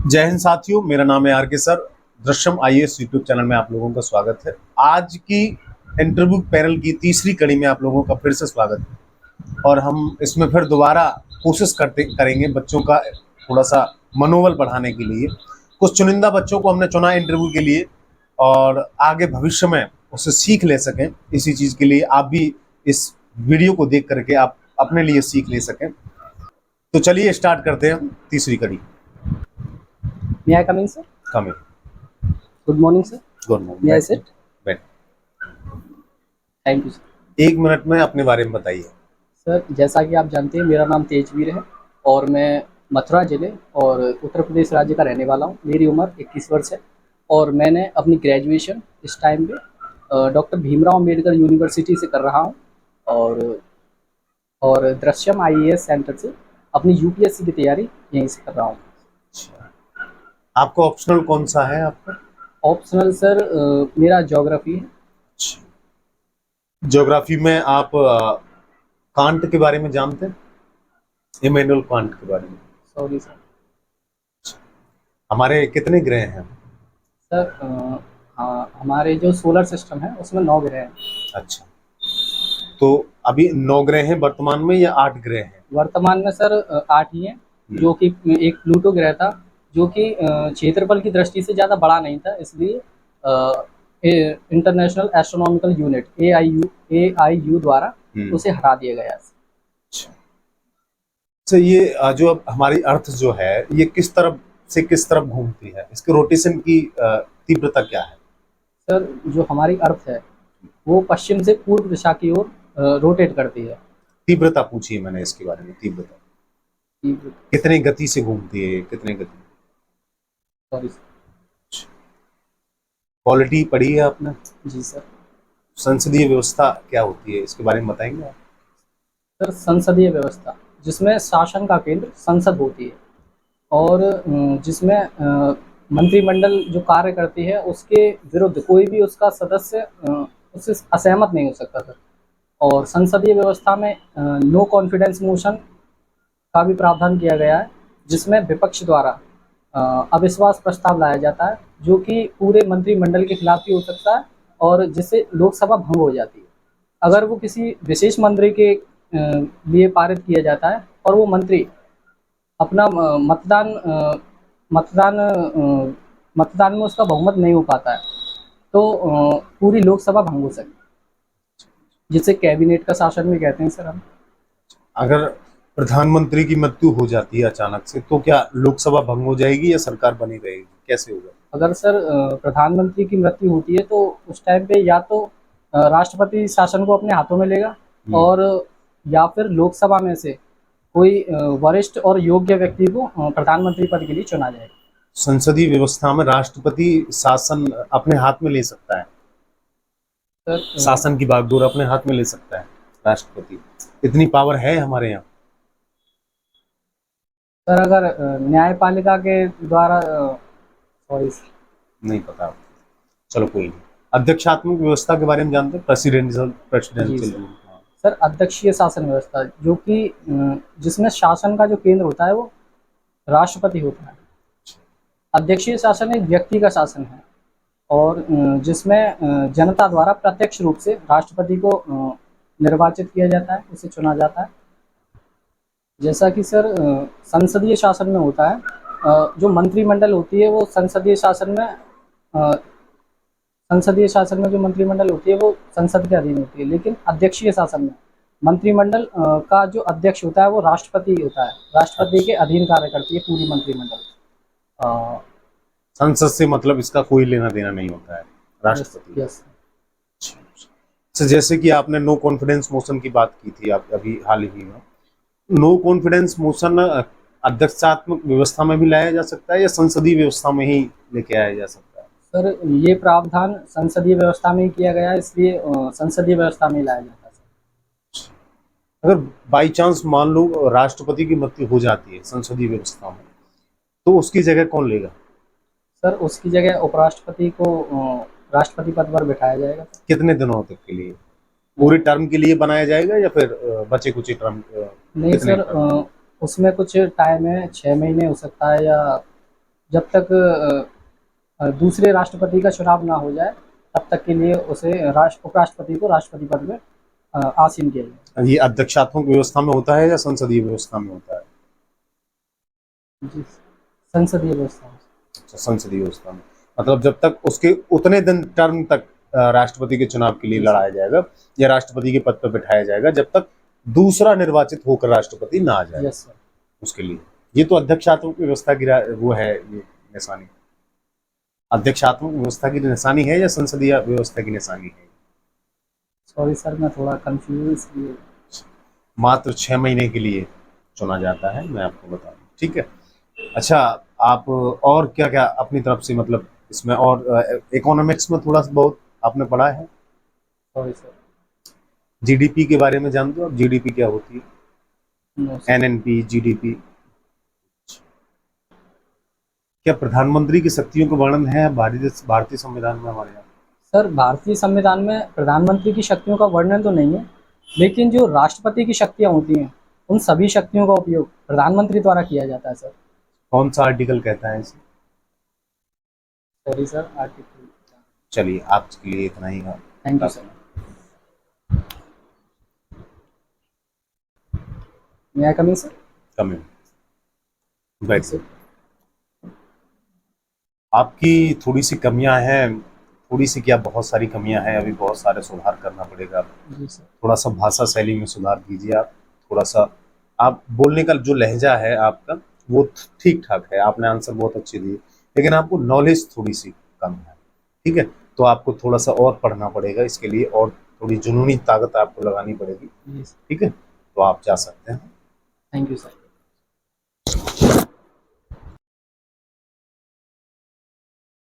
जय हिंद साथियों, मेरा नाम है आर के sir. Drishyam IAS YouTube channel में आप लोगों का स्वागत है। आज की इंटरव्यू पैनल की तीसरी कड़ी में आप लोगों का फिर से स्वागत है और हम इसमें फिर दोबारा कोशिश करेंगे बच्चों का थोड़ा सा मनोबल बढ़ाने के लिए। कुछ चुनिंदा बच्चों को हमने चुना इंटरव्यू के लिए और आगे भविष्य में उससे सीख ले सकें। इसी चीज़ के लिए आप भी इस वीडियो को देख करके आप अपने लिए सीख ले सकें। तो चलिए स्टार्ट करते हैं तीसरी कड़ी। May I come in, sir? Coming. Good morning, sir. Good morning. May I sit? बैठ। Thank you, sir. 1 मिनट में अपने बारे में बताइए। सर, जैसा कि आप जानते हैं, मेरा नाम तेजवीर है और मैं मथुरा जिले और उत्तर प्रदेश राज्य का रहने वाला हूँ। मेरी उम्र 21 वर्ष है और मैंने अपनी ग्रेजुएशन इस टाइम पे डॉक्टर भीमराव अम्बेडकर यूनिवर्सिटी से कर रहा हूँ और दृश्यम आईएएस सेंटर से अपनी यूपीएससी की तैयारी यहीं से कर रहा हूँ। आपको ऑप्शनल कौन सा है आपका? ऑप्शनल सर मेरा ज्योग्राफी है। ज्योग्राफी में आप कांट के बारे में जानते हैं? इमैनुअल कांट के बारे में? Sorry sir. हमारे कितने ग्रह हैं? सर हाँ, हमारे जो सोलर सिस्टम है उसमें 9 ग्रह हैं। अच्छा, तो अभी 9 ग्रह हैं वर्तमान में या 8 ग्रह हैं? वर्तमान में सर 8 ही हैं, जो कि एक प्लूटो ग्रह था जो कि क्षेत्रफल की दृष्टि से ज़्यादा बड़ा नहीं था, इसलिए इंटरनेशनल एस्ट्रोनॉमिकल यूनिट AIU द्वारा उसे हटा दिया गया। अच्छा, ये जो अब हमारी अर्थ जो है ये किस तरफ से किस तरफ घूमती है? इसके रोटेशन की तीव्रता क्या है? सर, जो हमारी अर्थ है वो पश्चिम से पूर्व दिशा की ओर रोटेट करती है। तीव्रता पूछी है मैंने इसके बारे में। तीव्रता कितने गति से घूमती है? कितने गति? सॉरी। पॉलिटी पढ़ी है आपने? जी सर। संसदीय व्यवस्था क्या होती है इसके बारे में बताएंगे आप? सर, संसदीय व्यवस्था जिसमें शासन का केंद्र संसद होती है और जिसमें मंत्रिमंडल जो कार्य करती है उसके विरुद्ध कोई भी उसका सदस्य उससे असहमत नहीं हो सकता था। और संसदीय व्यवस्था में नो कॉन्फिडेंस मोशन का भी प्रावधान किया गया है, जिसमें विपक्ष द्वारा अविश्वास प्रस्ताव लाया जाता है जो कि पूरे मंत्रिमंडल के खिलाफ भी हो सकता है और जिससे लोकसभा भंग हो जाती है। अगर वो किसी विशेष मंत्री के लिए पारित किया जाता है और वो मंत्री अपना मतदान में उसका बहुमत नहीं हो पाता है तो पूरी लोकसभा भंग हो सकती है, जिसे कैबिनेट का शासन भी कहते हैं सर हम। अगर प्रधानमंत्री की मृत्यु हो जाती है अचानक से तो क्या लोकसभा भंग हो जाएगी या सरकार बनी रहेगी? कैसे होगा? अगर सर प्रधानमंत्री की मृत्यु होती है तो उस टाइम पे या तो राष्ट्रपति शासन को अपने हाथों में लेगा और या फिर लोकसभा में से कोई वरिष्ठ और योग्य व्यक्ति को प्रधानमंत्री पद के लिए चुना जाएगा। संसदीय व्यवस्था में राष्ट्रपति शासन अपने हाथ में ले सकता है? सर, शासन की बागडोर अपने हाथ में ले सकता है राष्ट्रपति? इतनी पावर है हमारे यहाँ? सर, अगर न्यायपालिका के द्वारा सॉरी नहीं पता। चलो कोई नहीं। अध्यक्षात्मक व्यवस्था के बारे में जानते हैं? प्रेसिडेंशियल। सर, अध्यक्षीय शासन व्यवस्था जो कि जिसमें शासन का जो केंद्र होता है वो राष्ट्रपति होता है। अध्यक्षीय शासन एक व्यक्ति का शासन है और जिसमें जनता द्वारा प्रत्यक्ष रूप से राष्ट्रपति को निर्वाचित किया जाता है, उसे चुना जाता है। जैसा कि सर संसदीय शासन में होता है, जो मंत्रिमंडल होती है वो संसदीय शासन में जो मंत्रिमंडल होती है वो संसद के अधीन होती है, लेकिन अध्यक्षीय शासन में मंत्रिमंडल का जो अध्यक्ष होता है वो राष्ट्रपति होता है। राष्ट्रपति के अधीन कार्य करती है पूरी मंत्रिमंडल। संसद से मतलब इसका कोई लेना देना नहीं होता है राष्ट्रपति। यस। तो जैसे कि आपने नो कॉन्फिडेंस मोशन की बात की थी आप अभी हाल ही में, नो कॉन्फिडेंस मोशन अध्यक्षात्मक व्यवस्था में भी लाया जा सकता है या संसदीय व्यवस्था में ही लेके आया जा सकता है? सर, ये प्रावधान संसदीय व्यवस्था में ही किया गया है, इसलिए संसदीय व्यवस्था में लाया जाता है। अगर बाई चांस मान लो राष्ट्रपति की मृत्यु हो जाती है संसदीय व्यवस्था में तो उसकी जगह कौन लेगा? सर, उसकी जगह उपराष्ट्रपति को राष्ट्रपति पद पर बिठाया जाएगा। कितने दिनों तक के लिए? पूरे टर्म के लिए बनाया जाएगा या फिर बचे कुछ टर्म? नहीं सर, उसमें कुछ टाइम है, 6 महीने हो सकता है या जब तक दूसरे राष्ट्रपति का चुनाव ना हो जाए तब तक के लिए उसे उपराष्ट्रपति को राष्ट्रपति पद में आसीन किया जाए। ये अध्यक्षात्मक व्यवस्था में होता है या संसदीय व्यवस्था में होता है? जी, संसदीय व्यवस्था में। अच्छा, संसदीय व्यवस्था में मतलब जब तक उसके उतने दिन टर्म तक राष्ट्रपति के चुनाव के लिए जी, लड़ाया जाएगा या राष्ट्रपति के पद पर बिठाया जाएगा जब तक दूसरा निर्वाचित होकर राष्ट्रपति ना आ जाए यस सर। उसके लिए। ये तो अध्यक्षात्मक व्यवस्था की वो है, ये निशानी अध्यक्षात्मक व्यवस्था की निशानी है या संसदीय व्यवस्था की निशानी है? सॉरी सर, मैं थोड़ा कंफ्यूज इसलिए। मात्र 6 महीने के लिए चुना जाता है, मैं आपको बता दूं, ठीक है। अच्छा, आप और क्या क्या अपनी तरफ से मतलब इसमें और इकोनॉमिक्स में थोड़ा सा बहुत आपने पढ़ा है? Sorry sir. जीडीपी के बारे में जानते हो आप? जीडीपी क्या होती है? No sir. NNP, GDP. क्या प्रधानमंत्री की शक्तियों का वर्णन है भारतीय संविधान में हमारे यहाँ? सर, भारतीय संविधान में प्रधानमंत्री की शक्तियों का वर्णन तो नहीं है, लेकिन जो राष्ट्रपति की शक्तियां होती हैं उन सभी शक्तियों का उपयोग प्रधानमंत्री द्वारा किया जाता है सर। कौन सा आर्टिकल कहता है इसे? Sorry sir, article. चलिए, आपके लिए इतना ही है। Thank you sir. May I come in sir? Come बैठिए। आपकी थोड़ी सी कमियां हैं, थोड़ी सी क्या बहुत सारी कमियां हैं, अभी बहुत सारे सुधार करना पड़ेगा। जी सर। थोड़ा सा भाषा शैली में सुधार कीजिए आप, थोड़ा सा आप बोलने का जो लहजा है आपका वो ठीक ठाक है, आपने आंसर बहुत अच्छे दिए, लेकिन आपको नॉलेज थोड़ी सी कम है, ठीक है। तो आपको थोड़ा सा और पढ़ना पड़ेगा इसके लिए, और थोड़ी जुनूनी ताकत आपको लगानी पड़ेगी, जी सर। ठीक है। तो आप जा सकते हैं। Thank you sir.